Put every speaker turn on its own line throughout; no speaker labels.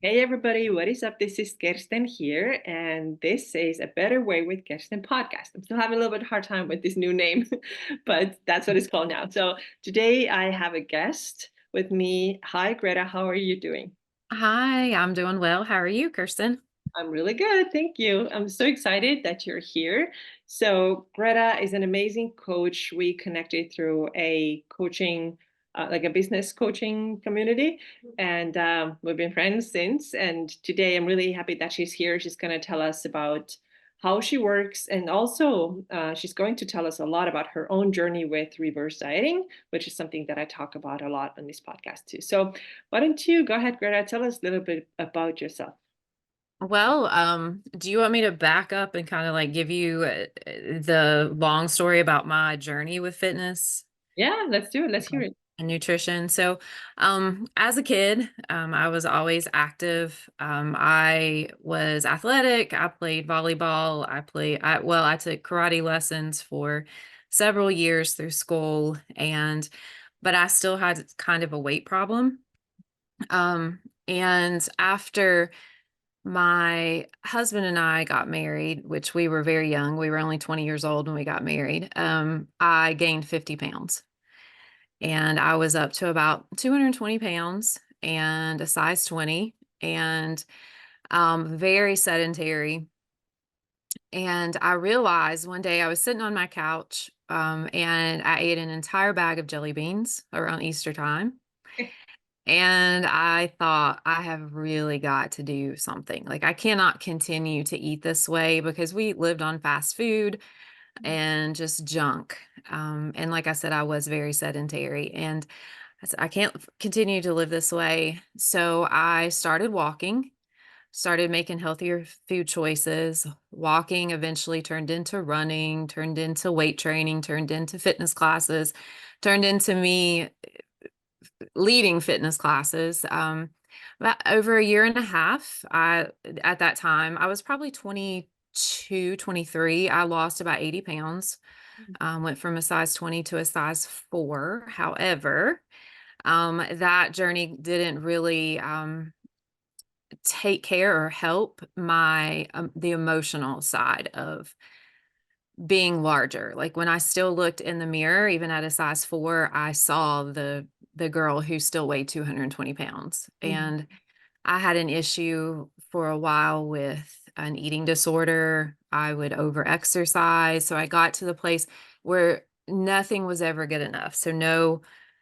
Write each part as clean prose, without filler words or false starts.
Hey everybody, what is up? This is Kirsten here, and this is a Better Way with Kirsten podcast. I'm still having a little bit hard time with this new name, but that's what it's called now. So today I have a guest with me. Hi, Greta, how are you doing?
Hi, I'm doing well. How are you, Kirsten?
I'm really good, thank you. I'm so excited that you're here. So Greta is an amazing coach. We connected through a coaching, like a business coaching community, and we've been friends since. And today I'm really happy that she's here. She's going to tell us about how she works, and also she's going to tell us a lot about her own journey with reverse dieting, which is something that I talk about a lot on this podcast too. So why don't you go ahead, Greta, tell us a little bit about yourself.
Do you want me to back up and kind of like give you the long story about my journey with fitness
Yeah, let's do it. Let's hear
Okay.
it.
and nutrition? As a kid, I was always active. I was athletic. I played volleyball. I took karate lessons for several years through school, but I still had kind of a weight problem. And after my husband and I got married, which we were very young. We were only 20 years old when we got married. I gained 50 pounds and I was up to about 220 pounds and a size 20 and very sedentary. And I realized one day I was sitting on my couch and I ate an entire bag of jelly beans around Easter time. And I thought, I have really got to do something. Like, I cannot continue to eat this way because we lived on fast food and just junk. And like I said, I was very sedentary and I can't continue to live this way. So I started walking, started making healthier food choices. Walking eventually turned into running, turned into weight training, turned into fitness classes, turned into me leading fitness classes. About over a year and a half, at that time, I was probably 22, 23. I lost about 80 pounds, went from a size 20 to a size 4. However, that journey didn't really take care or help the emotional side of being larger. Like when I still looked in the mirror, even at a size 4, I saw the girl who still weighed 220 pounds.
Mhm.
And I had an issue for a while with an eating disorder. I would overexercise. So I got to the place where nothing was ever good enough. So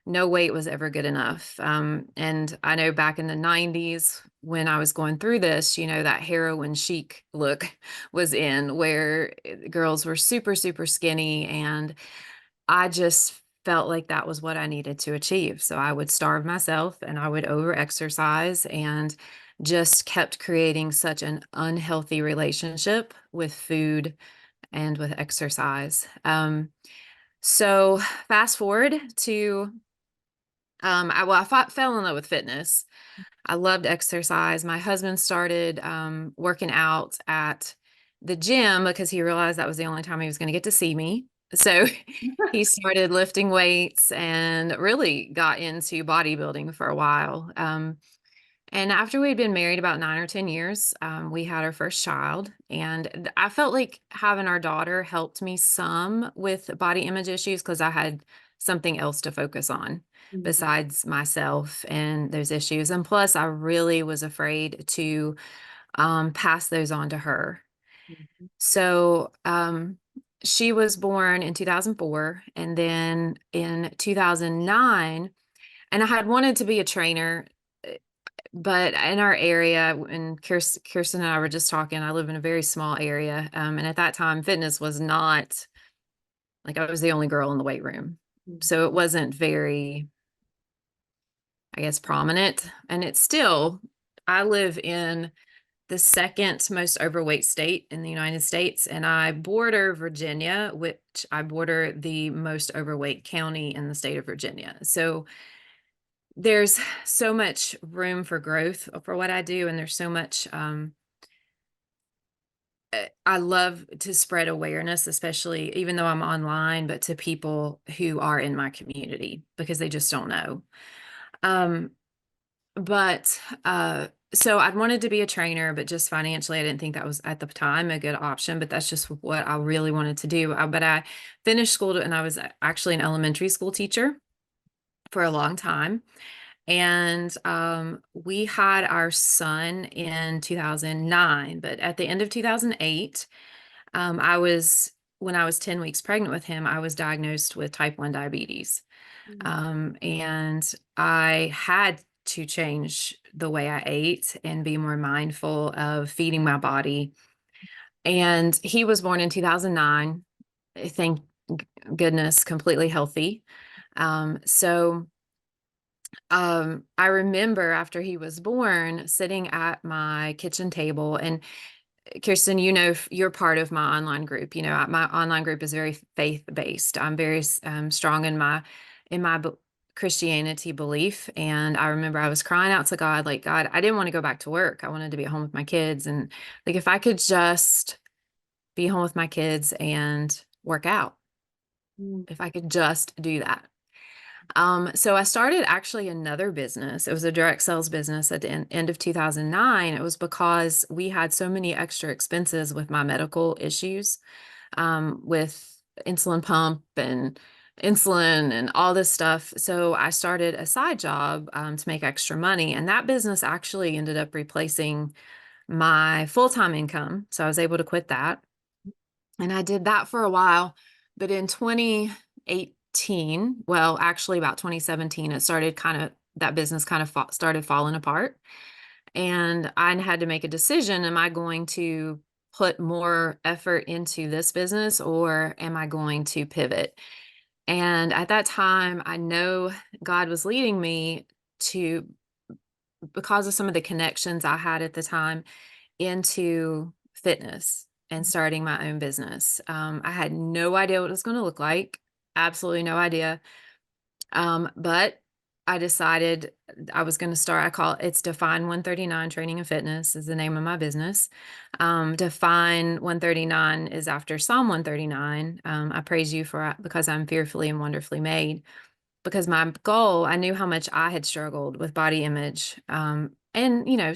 no weight was ever good enough. And I know back in the 90s when I was going through this, that heroin chic look was in where girls were super, super skinny. And I just felt like that was what I needed to achieve. So I would starve myself and I would overexercise and just kept creating such an unhealthy relationship with food and with exercise. So fast forward to fell in love with fitness. I loved exercise. My husband started working out at the gym because he realized that was the only time he was going to get to see me. So he started lifting weights and really got into bodybuilding for a while. And after we'd been married about 9 or 10 years, we had our first child. And I felt like having our daughter helped me some with body image issues because I had something else to focus on
Mhm.
besides myself and those issues. And plus, I really was afraid to pass those on to her.
Mhm.
So she was born in 2004. And then in 2009, and I had wanted to be a trainer, but in our area, and Kirsten and I were just talking, I live in a very small area. And at that time, fitness was not like I was the only girl in the weight room.
Mhm.
So it wasn't very, I guess, prominent. And it's still, I live in the second most overweight state in the United States, and I border Virginia, which I border the most overweight county in the state of Virginia. So there's so much room for growth for what I do, and there's so much I love to spread awareness, especially even though I'm online, but to people who are in my community because they just don't know. Um, but So I'd wanted to be a trainer, but just financially, I didn't think that was at the time a good option, but that's just what I really wanted to do. But I finished school and I was actually an elementary school teacher for a long time. And we had our son in 2009, but at the end of 2008, when I was 10 weeks pregnant with him, I was diagnosed with type 1 diabetes.
Mm.
And I had to change the way I ate and be more mindful of feeding my body. And he was born in 2009. Thank goodness, completely healthy. So I remember after he was born sitting at my kitchen table, and Kirsten, you're part of my online group. My online group is very faith based. I'm very strong in my Christianity belief, and I remember I was crying out to God, like, God, I didn't want to go back to work. I wanted to be at home with my kids, and like if I could just be home with my kids and work out,
Mm.
if I could just do that. So I started actually another business. It was a direct sales business at the end of 2009. It was because we had so many extra expenses with my medical issues, with insulin pump and insulin and all this stuff. So I started a side job, to make extra money. And that business actually ended up replacing my full-time income. So I was able to quit that. And I did that for a while. But in 2018, well, actually about 2017, that business kind of started falling apart. And I had to make a decision. Am I going to put more effort into this business or am I going to pivot? And at that time, I know God was leading me to, because of some of the connections I had at the time, into fitness and starting my own business. I had no idea what it was going to look like, absolutely no idea. But I decided I was going to start. It's Define 139 Training and Fitness is the name of my business. Define 139 is after Psalm 139. I praise you because I'm fearfully and wonderfully made. Because my goal, I knew how much I had struggled with body image, and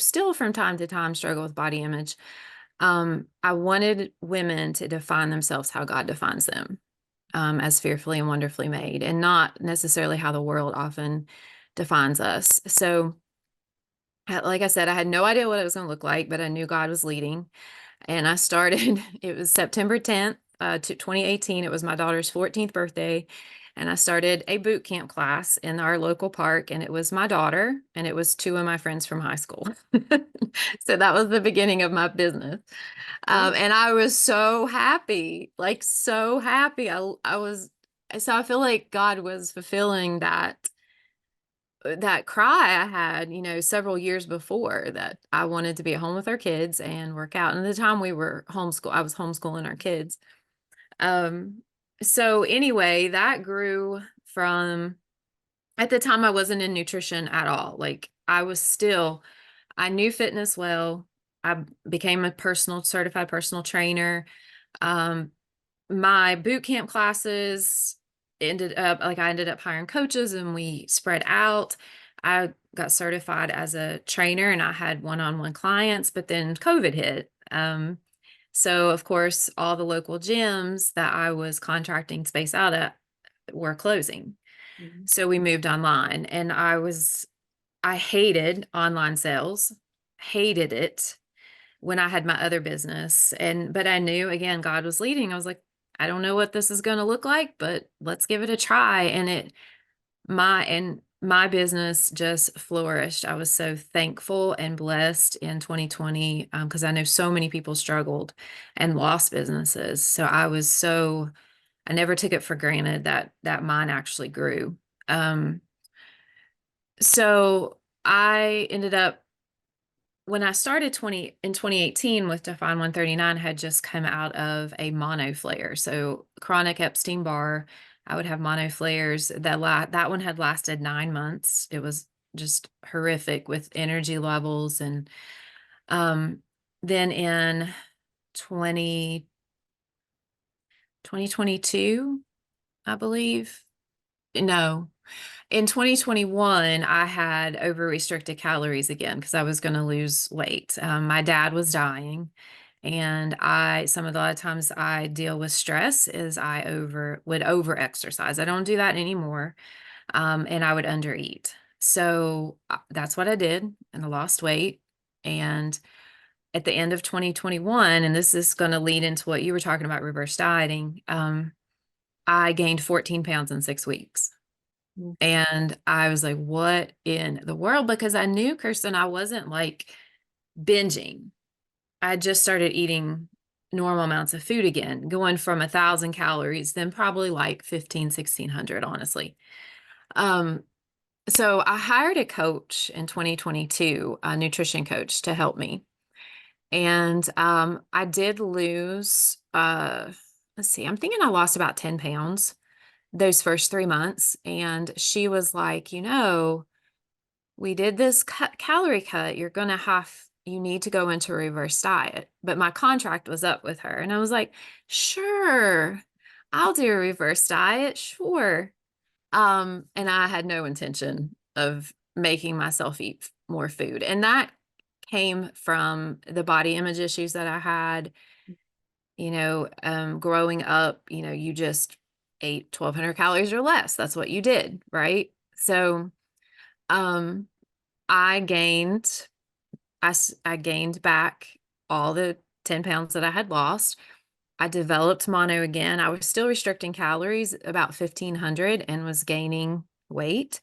still from time to time struggle with body image. I wanted women to define themselves how God defines them, as fearfully and wonderfully made, and not necessarily how the world often defines us. So, like I said, I had no idea what it was going to look like, but I knew God was leading. And I started, it was September 10th, 2018. It was my daughter's 14th birthday. And I started a boot camp class in our local park. And it was my daughter, and it was two of my friends from high school. So that was the beginning of my business.
Oh.
And I was so happy, like so happy. So I feel like God was fulfilling that cry I had, several years before, that I wanted to be at home with our kids and work out. And at the time I was homeschooling our kids. Um, so anyway, that grew from, at the time I wasn't in nutrition at all. Like I knew fitness well. I became a certified personal trainer. Um, my boot camp classes I ended up hiring coaches and we spread out. I got certified as a trainer and I had one-on-one clients, but then COVID hit. So of course, all the local gyms that I was contracting space out at were closing.
Mhm.
So we moved online, and I hated online sales, hated it when I had my other business. But I knew, again, God was leading. I was like, I don't know what this is going to look like, but let's give it a try. My business just flourished. I was so thankful and blessed in 2020, because I know so many people struggled and lost businesses. So I never took it for granted that mine actually grew. Um, so I ended up, when I started 2018 with Define 139, had just come out of a mono flare. So chronic Epstein-Barr, I would have mono flares. That one had lasted 9 months. It was just horrific with energy levels. And um, then in 2022, I believe. No, In 2021, I had over restricted calories again because I was going to lose weight. My dad was dying, and some of the other times I deal with stress is would over exercise. I don't do that anymore, and I would undereat. So that's what I did, and I lost weight. And at the end of 2021, and this is going to lead into what you were talking about, reverse dieting. I gained 14 pounds in 6 weeks.
Mm.
And I was like, what in the world? Because I knew, Kirsten, I wasn't like binging. I just started eating normal amounts of food again, going from 1,000 calories, then probably like 1,600, honestly. Um, so I hired a coach in 2022, a nutrition coach to help me. And I did lose, let's see, I'm thinking I lost about 10 pounds those first 3 months. And she was like, we did this calorie cut. You need to go into a reverse diet. But my contract was up with her. And I was like, sure, I'll do a reverse diet. Sure. And I had no intention of making myself eat more food. And that came from the body image issues that I had, growing up, you just ate 1,200 calories or less. That's what you did, right? So, um, I gained, I gained back all the 10 pounds that I had lost. I developed mono again. I was still restricting calories about 1,500 and was gaining weight.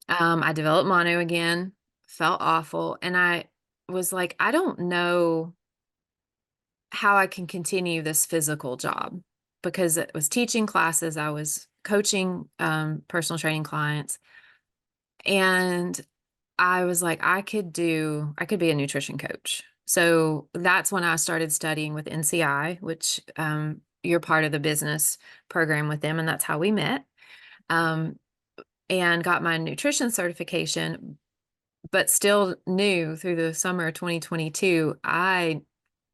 I developed mono again, felt awful. And I was like, I don't know how I can continue this physical job because it was teaching classes, I was coaching personal training clients, and I was like, I could be a nutrition coach. So that's when I started studying with NCI, which you're part of the business program with them, and that's how we met. Um, and got my nutrition certification, but still knew through the summer of 2022, I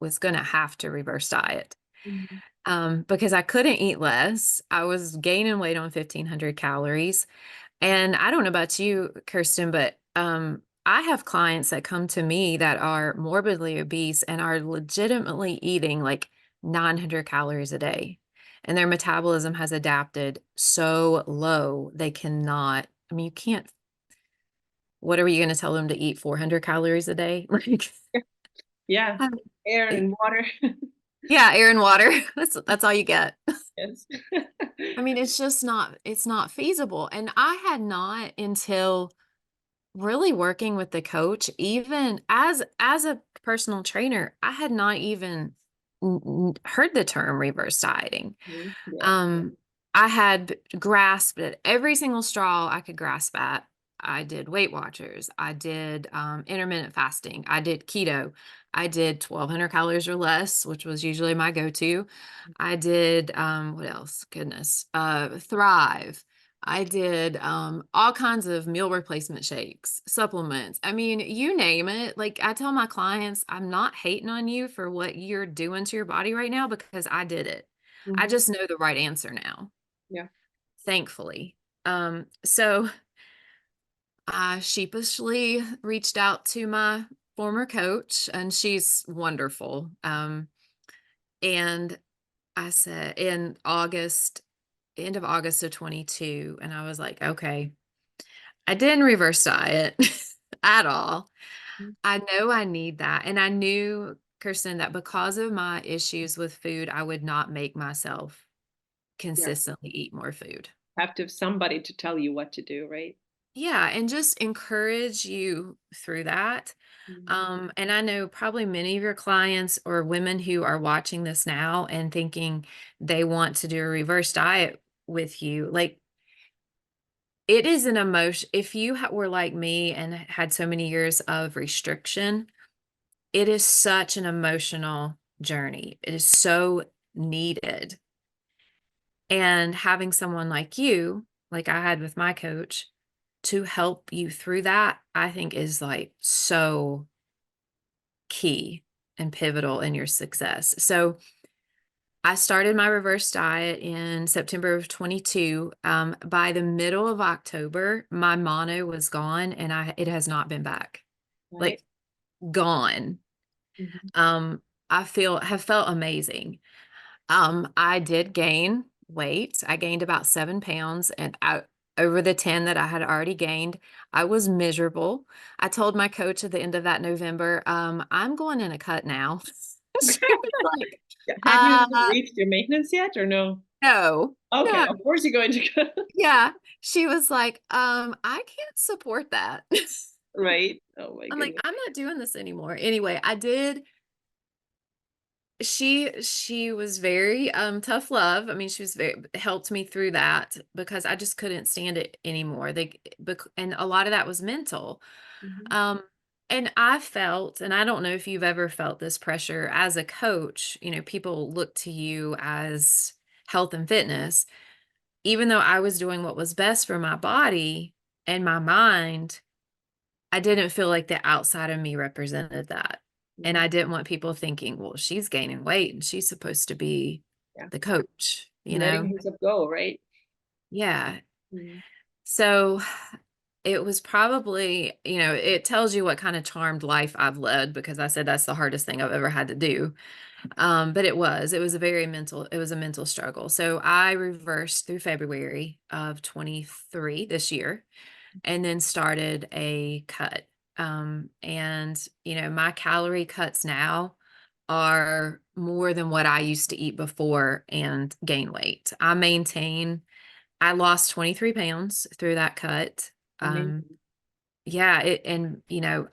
was going to have to reverse diet
Mhm.
because I couldn't eat less. I was gaining weight on 1,500 calories. And I don't know about you, Kirsten, but I have clients that come to me that are morbidly obese and are legitimately eating like 900 calories a day. And their metabolism has adapted so low, they cannot, I mean, you can't, what are you going to tell them to eat 400 calories a day? Like,
Yeah,
um,
air
eh,
and water.
yeah, air and water. That's all you get.
Yes.
I mean, it's not feasible. And I had not until really working with the coach, even as a personal trainer, I had not even heard the term reverse dieting.
Mhm. Yeah.
Um, I had grasped at every single straw I could grasp at. I did Weight Watchers. I did intermittent fasting. I did keto. I did 1,200 calories or less, which was usually my go-to. I did what else? Goodness, Thrive. I did all kinds of meal replacement shakes, supplements. I mean, you name it. Like I tell my clients, I'm not hating on you for what you're doing to your body right now because I did it. I
Mhm.
just know the right answer now,
Yeah.
thankfully. So I sheepishly reached out to my former coach, and she's wonderful. And I said in August, end of August of 22, and I was like, okay, I didn't reverse diet at all.
Mhm.
I know I need that. And I knew, Kirsten, that because of my issues with food, I would not make myself
Yeah.
consistently eat more food.
Have to have somebody to tell you what to do, right?
Yeah, and just encourage you through that.
Mhm.
And I know probably many of your clients or women who are watching this now and thinking they want to do a reverse diet with you. Like it is an emotion. If you were like me and had so many years of restriction, it is such an emotional journey. It is so needed. And having someone like you, like I had with my coach, to help you through that, I think is like so key and pivotal in your success. So I started my reverse diet in September of 22. By the middle of October, my mono was gone and it has not been back.
Right?
Like gone.
Mhm.
Um, have felt amazing. I did gain weight. I gained about 7 pounds and over the 10 that I had already gained, I was miserable. I told my coach at the end of that November, I'm going in a cut now. She was like,
Yeah. Have you
uh,
reached your maintenance yet or no?
no,
Okay,
no.
of course you're going to go.
Yeah. She was like, I can't support that.
Right? Oh my
I'm like,
goodness.
I'm not doing this anymore. Anyway, I did. She was very tough love. I mean, she was very helped me through that because I just couldn't stand it anymore. And a lot of that was mental.
Mhm.
Um and I felt, and I don't know if you've ever felt this pressure as a coach, people look to you as health and fitness. Even though I was doing what was best for my body and my mind, I didn't feel like the outside of me represented that. And
Mhm.
I didn't want people thinking, well, she's gaining weight and she's supposed to be
Yeah.
the coach, you
Letting
know?
himself go, right?
Yeah.
Mhm.
So it was probably, it tells you what kind of charmed life I've led because I said that's the hardest thing I've ever had to do. But it was a mental struggle. So I reversed through February of 23 this year and then started a cut. And my calorie cuts now are more than what I used to eat before and gain weight. I lost 23 pounds through that cut. Um,
Amazing.
yeah,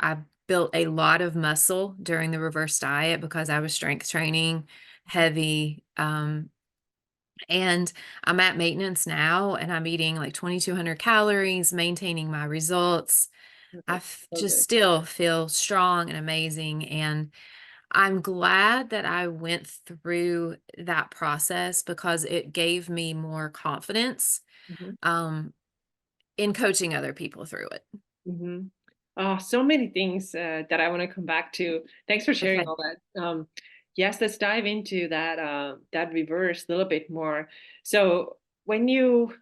I built a lot of muscle during the reverse diet because I was strength training heavy. And I'm at maintenance now and I'm eating like 2,200 calories, maintaining my results.
Perfect. So
Just
good.
still feel strong and amazing. And I'm glad that I went through that process because it gave me more confidence
Mhm.
um, in coaching other people through it.
Mhm. So many things that I want to come back to. Thanks for sharing
Okay.
all that. Yes, let's dive into that reverse a little bit more. So when you,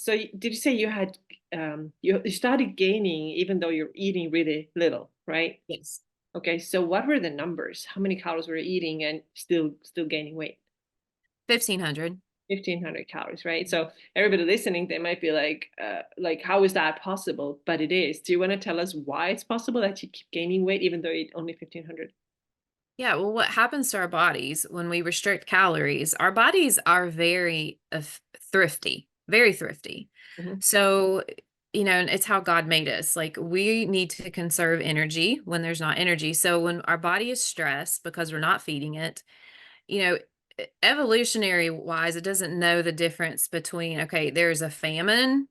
did you say you had you started gaining even though you're eating really little, right?
Yes.
Okay, so what were the numbers? How many calories were you eating and still gaining weight?
1,500.
1,500 calories, right? So everybody listening, they might be like, how is that possible? But it is. Do you want to tell us why it's possible that you keep gaining weight even though you eat only 1,500?
Yeah, well, what happens to our bodies when we restrict calories? Our bodies are very thrifty, very thrifty.
Mm-hmm.
So, and it's how God made us. Like, we need to conserve energy when there's not energy. So, when our body is stressed because we're not feeding it, you know, evolutionary wise, it doesn't know the difference between, okay, there's a famine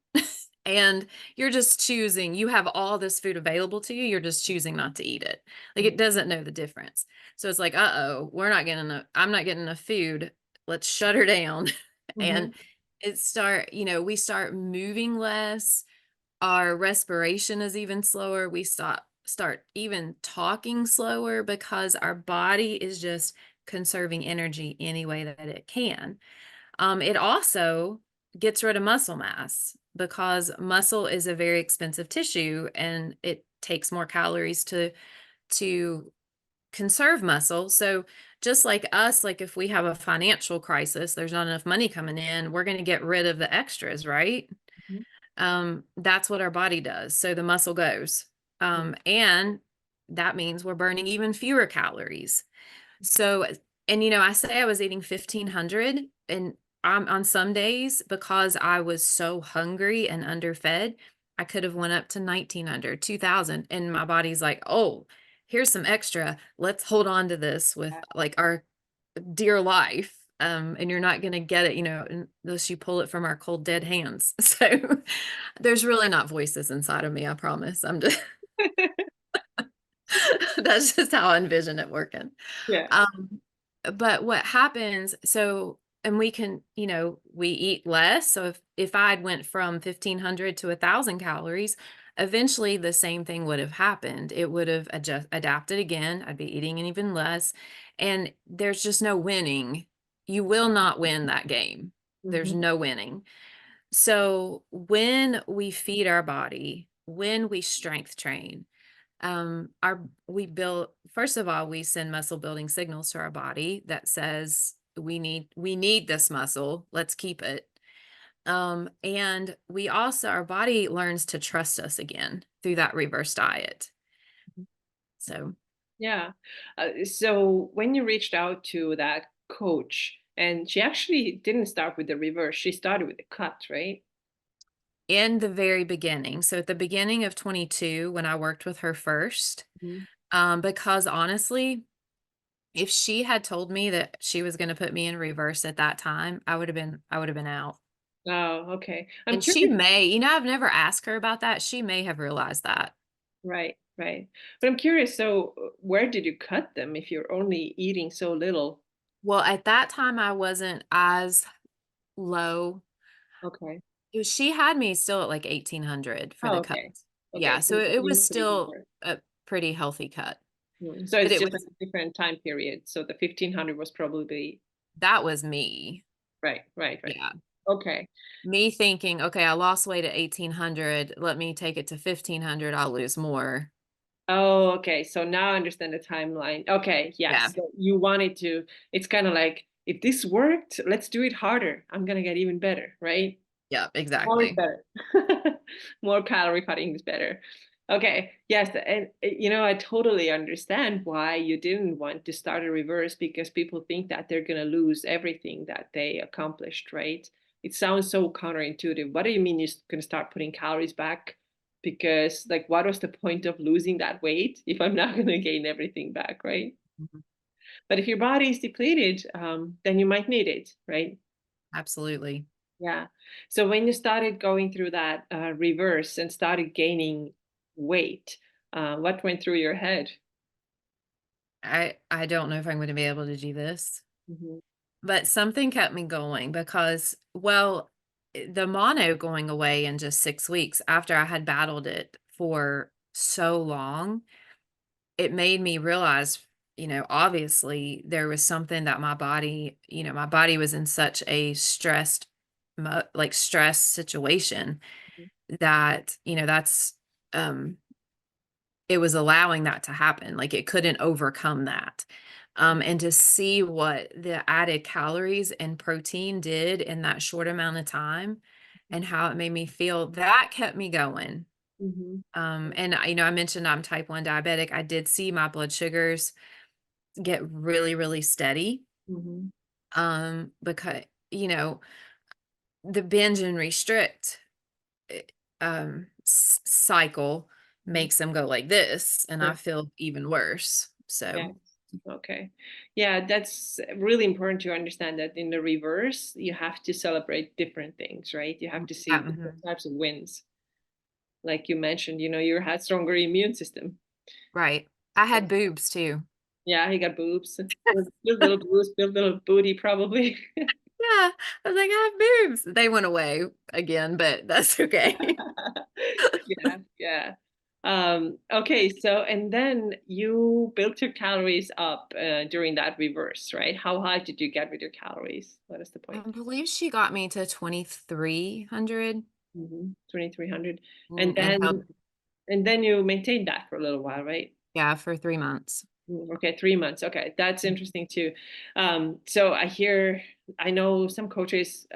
and you're just choosing, you have all this food available to you, you're just choosing not to eat it. Like it doesn't know the difference. So it's like, uh-oh, I'm not getting enough food. Let's shut her down.
Mm-hmm.
And we start moving less. Our respiration is even slower. We start even talking slower because our body is just conserving energy any way that it can. It also gets rid of muscle mass because muscle is a very expensive tissue and it takes more calories to conserve muscle. So just like us, like if we have a financial crisis, there's not enough money coming in, we're going to get rid of the extras, right? That's what our body does. So the muscle goes. And that means we're burning even fewer calories. So, and I say I was eating 1,500 and on some days because I was so hungry and underfed, I could have went up to 1,900, 2,000, and my body's like, "Oh, here's some extra. Let's hold on to this with like our dear life." And you're not going to get it, unless you pull it from our cold dead hands. So there's really not voices inside of me, I promise. I'm just that's just how I envision it working.
Yeah.
Um, but what happens, and we can, we eat less. So if I'd went from 1,500 to 1,000 calories, eventually the same thing would have happened. It would have adapted again. I'd be eating even less. And there's just no winning. You will not win that game. There's
Mhm,
no winning. So when we feed our body, when we strength train, our we build first of all, we send muscle building signals to our body that says we need this muscle. Let's keep it. And we also our body learns to trust us again through that reverse diet.
mhm.
So
Yeah. So when you reached out to that coach, and she actually didn't start with the reverse, she started with the cut, right?
in the very beginning, so at the beginning of 22, when I worked with her first,
Mhm.
because honestly, if she had told me that she was going to put me in reverse at that time, I would have been out.
Oh, okay. I'm
And she
curious.
may, I've never asked her about that. She may have realized that.
Right, right. But I'm curious, so where did you cut them if you're only eating so little?
Well, at that time I wasn't as low.
Okay.
She had me still at like 1800 for
Oh,
the
okay.
cuts.
Okay.
Yeah,
So
so it
you
was
went a bit
still
more.
a pretty healthy cut.
So
But
it's
it
just a
was
different time period. So the 1500 was probably
that was me.
right, right, right.
Yeah.
Okay.
Me thinking, okay, I lost weight at 1800, let me take it to 1500, I'll lose more.
Oh, okay. So now I understand the timeline. Okay,
Yeah.
yes. So you wanted to, it's kind of like, if this worked, let's do it harder. I'm gonna get even better, right?
Yeah,
More is
exactly.
better. More calorie cutting is better. Okay, yes, and I totally understand why you didn't want to start a reverse because people think that they're gonna lose everything that they accomplished, right? It sounds so counterintuitive. What do you mean you're gonna start putting calories back? Because like, what was the point of losing that weight if I'm not gonna gain everything back, right?
Mhm.
But if your body is depleted, then you might need it, right?
Absolutely.
Yeah. So when you started going through that reverse and started gaining weight, what went through your head?
I don't know if I'm gonna be able to do this,
Hmm.
but something kept me going because, well, the mono going away in just 6 weeks after I had battled it for so long, it made me realize, obviously there was something that my body was in such a stress situation that, um it was allowing that to happen, like, it couldn't overcome that, and to see what the added calories and protein did in that short amount of time and how it made me feel, that kept me going,
Hmm.
and, I mentioned I'm type 1 diabetic. I did see my blood sugars get really, really steady,
Hmm.
because, the binge and restrict, eh, cycle
Hmm.
makes them go like this, and I feel even worse.
Yeah.
So,
Okay. Yeah, that's really important to understand that in the reverse, you have to celebrate different things, right? You have to see different
mhm,
types of wins. Like you mentioned, you had stronger immune system.
right. I had boobs too.
Yeah, he got boobs. Build little boobs, build little booty, probably.
Yeah, I was like, "I have boobs." They went away again, but that's okay.
Yeah, yeah. Okay, so and then you built your calories up during that reverse, right? How high did you get with your calories? What is the
I
point?
believe she got me to 2,300,
2,300. And
and
then
held
and then you maintained that for a little while, right?
yeah, for 3 months.
Okay, 3 months. Okay, that's interesting too. So I know some coaches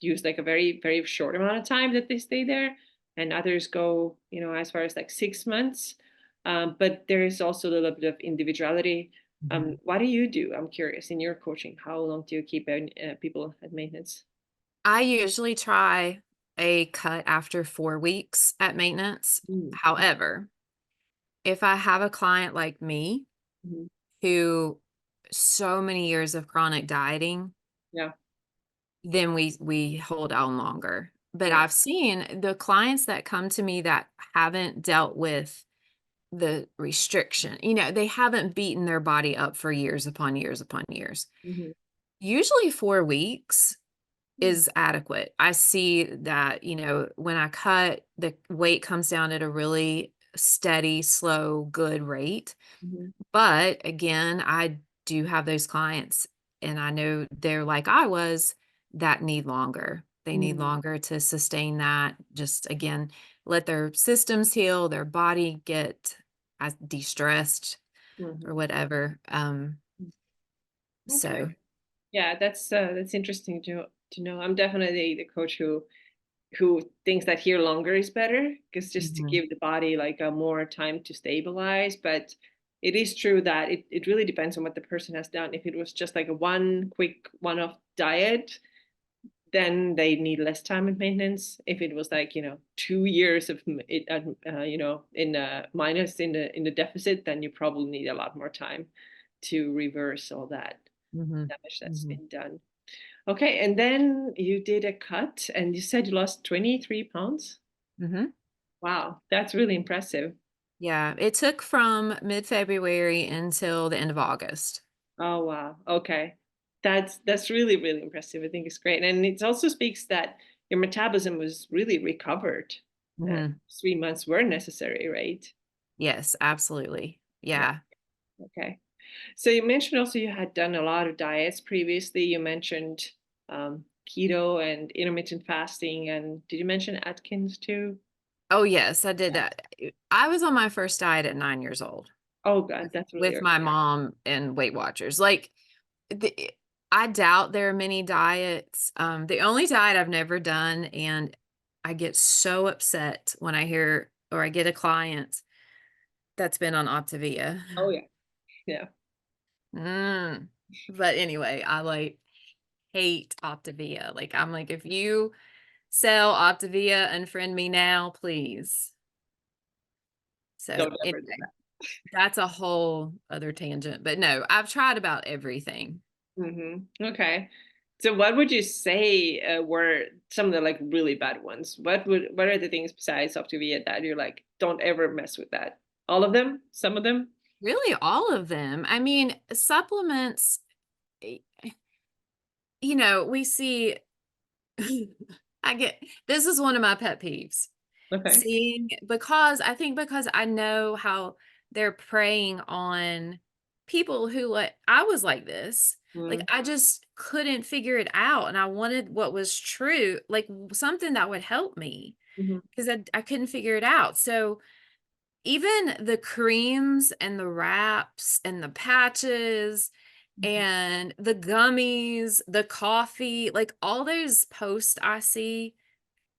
use like a very, very short amount of time that they stay there, and others go, as far as like 6 months. But there is also a little bit of individuality.
Mhm.
What do you do? I'm curious in your coaching. How long do you keep people at maintenance?
I usually try a cut after 4 weeks at maintenance.
Mm.
However, if I have a client like me
Mhm.
who so many years of chronic dieting,
Yeah,
then we hold on longer. But
right.
I've seen the clients that come to me that haven't dealt with the restriction, they haven't beaten their body up for years upon years upon years.
Mhm.
Usually 4 weeks is adequate. I see that, when I cut, the weight comes down at a really steady, slow, good rate.
Mhm.
But again, I do have those clients. and I know they're like I was, that need longer. They need
Mm-hmm.
longer to sustain that. Just again, let their systems heal, their body get de-stressed or whatever.
Okay.
So
Yeah, that's interesting to know. I'm definitely the coach who thinks that here longer is better, because just to
mhm,
give the body like a more time to stabilize. But it is true that it really depends on what the person has done. If it was just like a one quick one-off diet, then they need less time and maintenance. If it was like 2 years of it, in minus in the deficit, then you probably need a lot more time to reverse all that
mhm,
damage that's
mhm,
been done. Okay, and then you did a cut and you said you lost 23 pounds.
mhm.
Wow, that's really impressive.
Yeah, it took from mid-February until the end of August.
Oh wow. Okay. That's really, really impressive. I think it's great. And it also speaks that your metabolism was really recovered. Uh,
Mhm.
3 months were necessary, right?
Yes, absolutely.
Yeah.
Yeah.
Okay. So you mentioned also you had done a lot of diets previously. You mentioned keto and intermittent fasting, and did you mention Atkins too?
Oh, yes, I did
Yeah.
that. I was on my first diet at 9 years old
Oh God,
with
that's really
with
early.
my mom and Weight Watchers. Like, the I doubt there are many diets. The only diet I've never done, and I get so upset when I hear or I get a client that's been on Optavia.
Oh yeah. Yeah.
Mm. But anyway, I, like, hate Optavia. Like, I'm like, "If you sell Optavia, unfriend me now, please." So,
Don't ever do
anyway, that's a whole other tangent, but no, I've tried about everything.
Okay. So what would you say were some of the like really bad ones? What are the things besides Optavia that you're like, don't ever mess with that? All of them? Some of them?
Really, all of them. I mean, supplements, eh, we see I get this is one of my pet peeves.
Okay.
Seeing because I know how they're preying on people who, like I was like this. Like,
Mm,
I just couldn't figure it out, and I wanted what was true, like, something that would help me
mhm,
'cause I couldn't figure it out. So, even the creams and the wraps and the patches
mhm.
and the gummies, the coffee, like, all those posts I see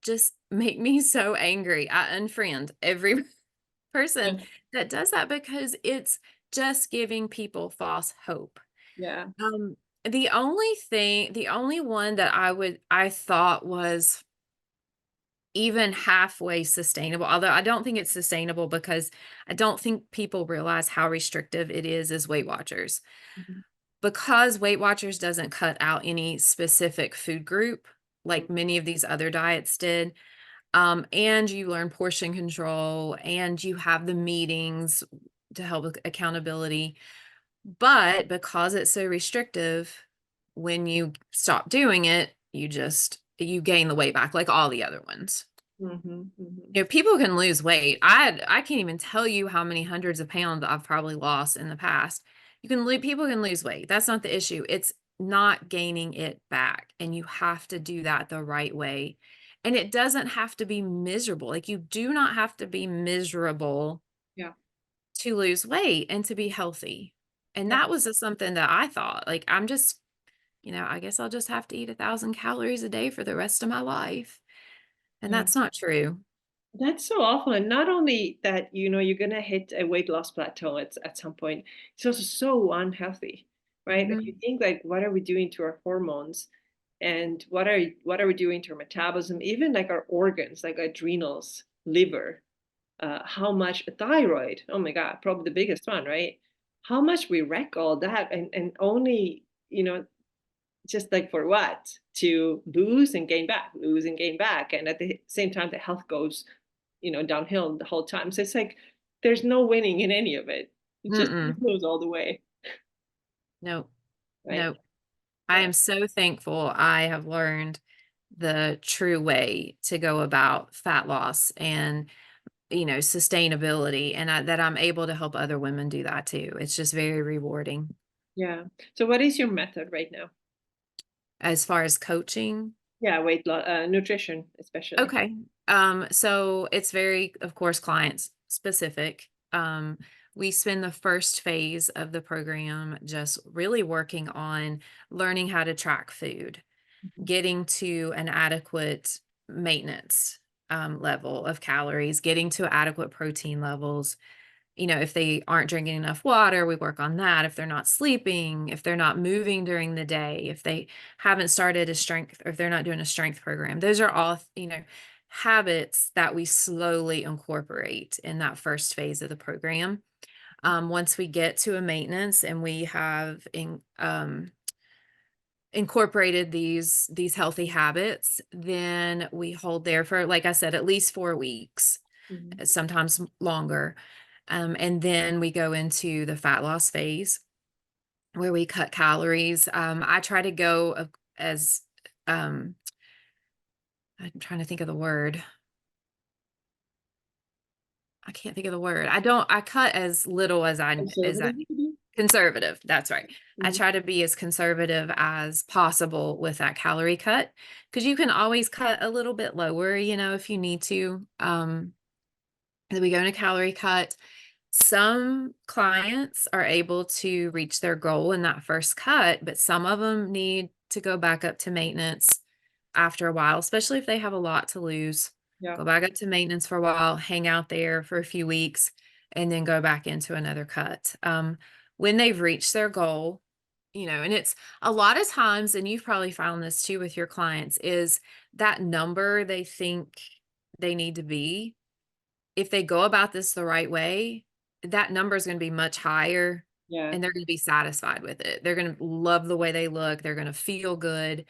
just make me so angry. I unfriend every person
Yeah.
that does that because it's just giving people false hope.
Yeah.
Um, the only one that I thought was even halfway sustainable, although I don't think it's sustainable because I don't think people realize how restrictive it is Weight Watchers.
Mhm,
Because Weight Watchers doesn't cut out any specific food group
mhm,
like many of these other diets did, and you learn portion control and you have the meetings to help with accountability. But because it's so restrictive, when you stop doing it, you gain the weight back like all the other ones.
mhm, mhm.
People can lose weight. I can't even tell you how many hundreds of pounds I've probably lost in the past. People can lose weight. That's not the issue. It's not gaining it back, and you have to do that the right way. And it doesn't have to be miserable. Like, you do not have to be miserable
Yeah.
to lose weight and to be healthy. And
Yeah.
that was just something that I thought, like, I'm just, I guess I'll just have to eat 1,000 calories a day for the rest of my life. And
Yeah.
that's not true.
That's so awful. And not only that, you're gonna hit a weight loss plateau at some point, it's also so unhealthy, right? Like you
Mhm.
think like what are we doing to our hormones and what are we doing to our metabolism, even like our organs, like adrenals, liver, how much thyroid, oh my God, probably the biggest one, right? How much we wreck all that and only, just like for what? To lose and gain back, lose and gain back. And at the same time, the health goes downhill the whole time. So it's like there's no winning in any of it. It just
Mm-mm.
goes all the way,
Nope.
right?
Nope. I
Yeah.
am so thankful I have learned the true way to go about fat loss and, sustainability, and that I'm able to help other women do that too. It's just very rewarding.
Yeah. So what is your method right now?
As far as coaching,
Yeah, weight loss, nutrition especially.
okay. So it's very, of course, clients specific. We spend the first phase of the program just really working on learning how to track food,
Mhm.
getting to an adequate maintenance level of calories, getting to adequate protein levels. If they aren't drinking enough water, we work on that. If they're not sleeping, if they're not moving during the day, if they haven't started a strength, or if they're not doing a strength program, those are all, habits that we slowly incorporate in that first phase of the program. Once we get to a maintenance and we have incorporated these healthy habits, then we hold there for, like I said, at least 4 weeks,
Mhm.
sometimes longer. And then we go into the fat loss phase where we cut calories. I try to go as, um, I'm trying to think of the word. I can't think of the word. I cut as little as I
Conservative, maybe?
conservative. That's right. I
Mhm.
try to be as conservative as possible with that calorie cut, because you can always cut a little bit lower, if you need to. Then we go into calorie cut. Some clients are able to reach their goal in that first cut, but some of them need to go back up to maintenance after a while, especially if they have a lot to lose.
Yeah.
Go back up to maintenance for a while, hang out there for a few weeks, and then go back into another cut. When they've reached their goal, and it's a lot of times, and you've probably found this too with your clients, is that number they think they need to be, if they go about this the right way, that number is gonna be much higher,
Yeah.
and they're gonna be satisfied with it. They're gonna love the way they look, they're gonna feel good.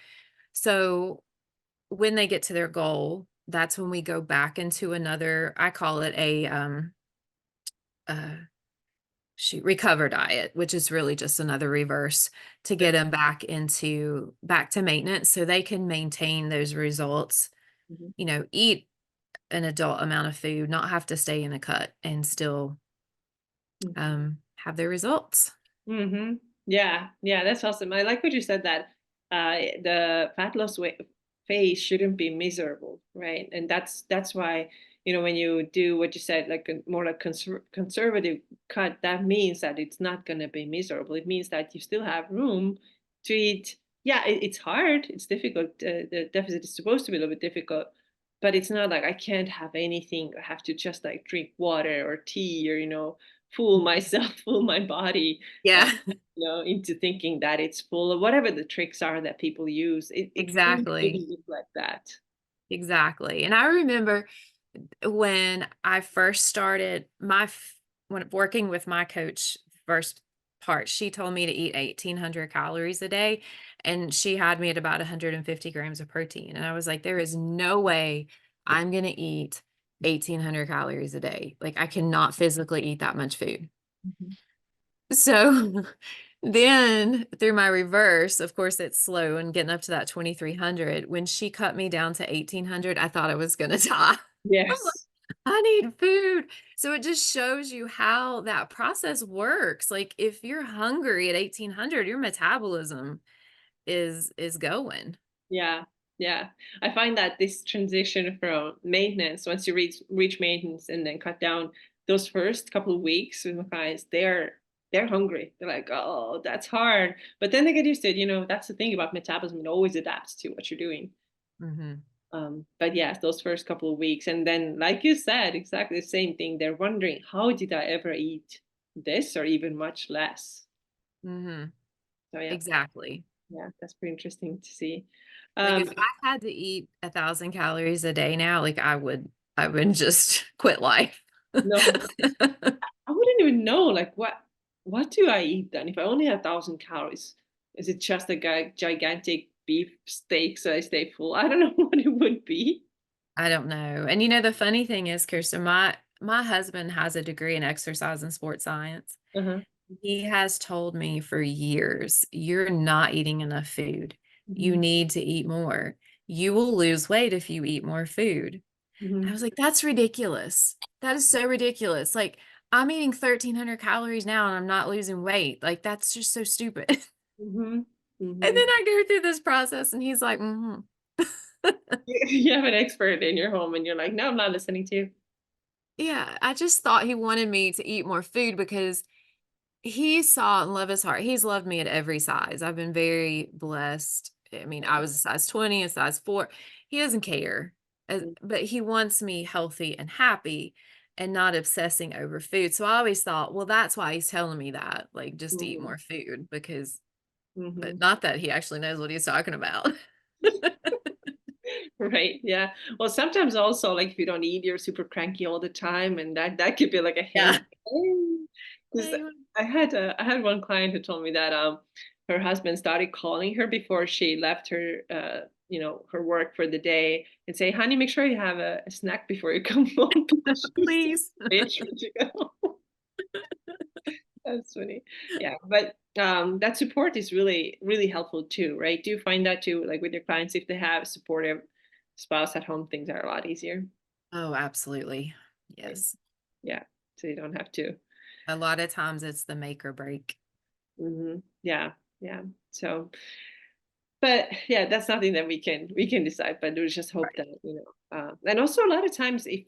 So, when they get to their goal, that's when we go back into another, I call it a, uh, recover diet, which is really just another reverse to
Sure.
get them back to maintenance so they can maintain those results,
Mhm.
eat an adult amount of food, not have to stay in a cut and still
Mhm.
have their results.
Mm-hmm. Yeah, yeah, that's awesome. I like what you said that the fat loss phase shouldn't be miserable, right? And that's why, when you do what you said, like a more like conservative cut, that means that it's not going to be miserable. It means that you still have room to eat. Yeah, it's hard. It's difficult. The deficit is supposed to be a little bit difficult, but it's not like I can't have anything. I have to just like drink water or tea or, fool myself, fool my body uh,
Yeah,
into thinking that it's full of whatever the tricks are that people use. It really
exactly.
shouldn't look like that.
Exactly. And I remember when I first started when working with my coach, first part, she told me to eat 1,800 calories a day, and she had me at about 150 grams of protein. And I was like, there is no way I'm going to eat 1,800 calories a day. Like, I cannot physically eat that much food.
Mhm.
So then through my reverse, of course, it's slow and getting up to that 2,300. When she cut me down to 1,800, I thought I was going to die. I'm like,
Yes.
I need food. So it just shows you how that process works. Like if you're hungry at 1,800, your metabolism is going.
Yeah. Yeah. I find that this transition from maintenance, once you reach maintenance and then cut down, those first couple of weeks with my clients, they're hungry. They're like, oh, that's hard. But then they get used to it. That's the thing about metabolism. It always adapts to what you're doing.
Mhm.
But yes, those first couple of weeks. And then, like you said, exactly the same thing. They're wondering, how did I ever eat this or even much less?
Mhm.
So yeah,
Exactly.
yeah, that's pretty interesting to see.
Like
Um,
if I had to eat 1,000 calories a day now, like I would just quit life.
no, I wouldn't even know like what do I eat then? If I only have 1,000 calories, is it just a gigantic beef steak so I stay full? I don't know what it would be.
I don't know. And the funny thing is, Kirsten, my husband has a degree in exercise and sports science.
Uh-huh.
He has told me for years, you're not eating enough food. You
Hmm.
need to eat more. You will lose weight if you eat more food.
Hmm.
I was like, that's ridiculous. That is so ridiculous. Like, I'm eating 1,300 calories now and I'm not losing weight. Like, that's just so stupid.
Hmm.
And
Hmm.
then I go through this process and he's like, mm-hmm.
You have an expert in your home and you're like, no, I'm not listening to you.
Yeah, I just thought he wanted me to eat more food because he saw and love his heart. He's loved me at every size. I've been very blessed. I mean, I was a size 20, a size 4. He doesn't care, but he wants me healthy and happy and not obsessing over food. So I always thought, well, that's why he's telling me that, like, just to eat
Hmm.
more food because, but
Hmm.
not that he actually knows what he's talking about.
Right. Yeah. Well, sometimes also like if you don't eat, you're super cranky all the time, and that could be like a
Yeah.
hint. Because
Yeah,
I had one client who told me that her husband started calling her before she left her her work for the day and say, "Honey, make sure you have a snack before you come home." Because she's so
please.
bitch to go. That's funny. Yeah, but that support is really, really helpful too, right? Do you find that too, like with your clients, if they have a supportive spouse at home, things are a lot easier.
Oh, absolutely.
Right?
Yes.
Yeah, so you don't have to.
A lot of times it's the make or break.
Yeah, yeah. So, but yeah, that's nothing that we can decide. But we just hope
Right.
that and also a lot of times, if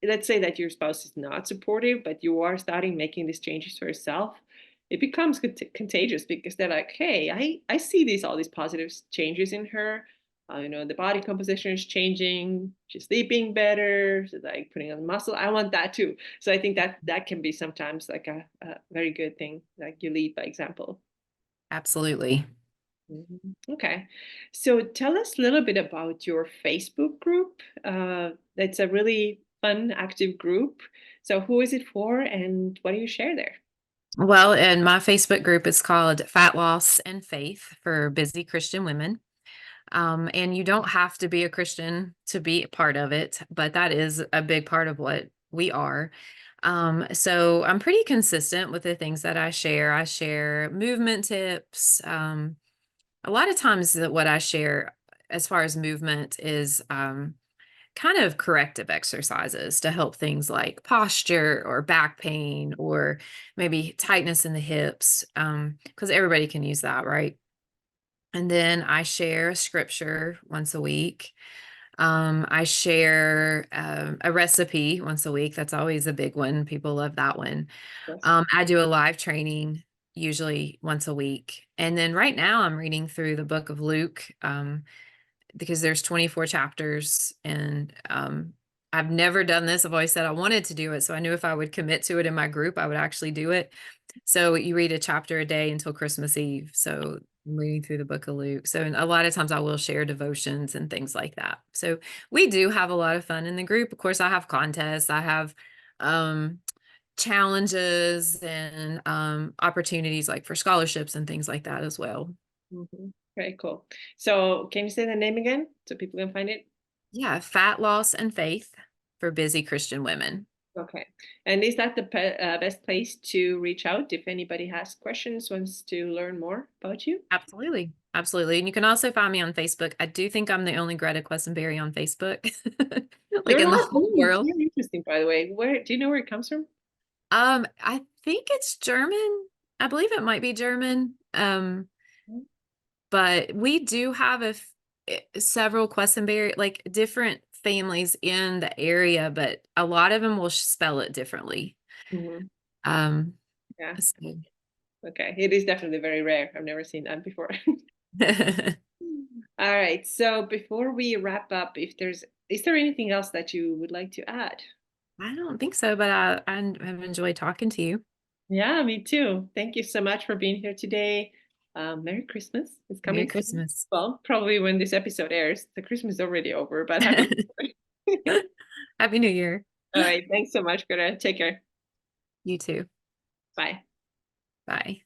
let's say that your spouse is not supportive, but you are starting making these changes for yourself, it becomes contagious because they're like, "Hey, I see all these positive changes in her. The body composition is changing. She's sleeping better. She's like putting on muscle. I want that too." So I think that can be sometimes like a very good thing. Like you lead by example.
Absolutely.
Mhm. Okay. So tell us a little bit about your Facebook group. It's a really fun, active group. So who is it for and what do you share there?
Well, and my Facebook group is called Fat Loss and Faith for Busy Christian Women. And you don't have to be a Christian to be a part of it, but that is a big part of what we are. So I'm pretty consistent with the things that I share. I share movement tips. A lot of times that what I share as far as movement is kind of corrective exercises to help things like posture or back pain or maybe tightness in the hips, because everybody can use that, right? And then I share a scripture once a week. I share a recipe once a week. That's always a big one. People love that one.
Yes.
I do a live training usually once a week. And then right now I'm reading through the book of Luke. Because there's 24 chapters and I've never done this. I've always said I wanted to do it. So I knew if I would commit to it in my group, I would actually do it. So you read a chapter a day until Christmas Eve. So I'm reading through the book of Luke. So a lot of times I will share devotions and things like that. So we do have a lot of fun in the group. Of course, I have contests, I have um, challenges and opportunities like for scholarships and things like that as well.
Mhm. Very cool. So can you say the name again so people can find it?
Yeah, fat loss and faith for busy Christian women.
Okay. And is that the best place to reach out if anybody has questions, wants to learn more about you?
Absolutely. Absolutely. And you can also find me on Facebook. I do think I'm the only Greta Quesenberry on Facebook, like
Your
in the
last
whole
name is
world.
very interesting, by the way. Where do you know where it comes from?
I think it's German. I believe it might be German. But we do have several Quesenberry, like different families in the area, but a lot of them will spell it differently.
Mhm.
Um,
Yeah.
so
Okay. It is definitely very rare. I've never seen that before. All right. So before we wrap up, if is there anything else that you would like to add?
I don't think so, but I have enjoyed talking to you.
Yeah, me too. Thank you so much for being here today. Merry Christmas. It's
Merry
coming soon.
Christmas.
Well, probably when this episode airs, the Christmas is already over, but happy.
Happy New Year.
All right. Thanks so much, Greta. Take care.
You too.
Bye.
Bye.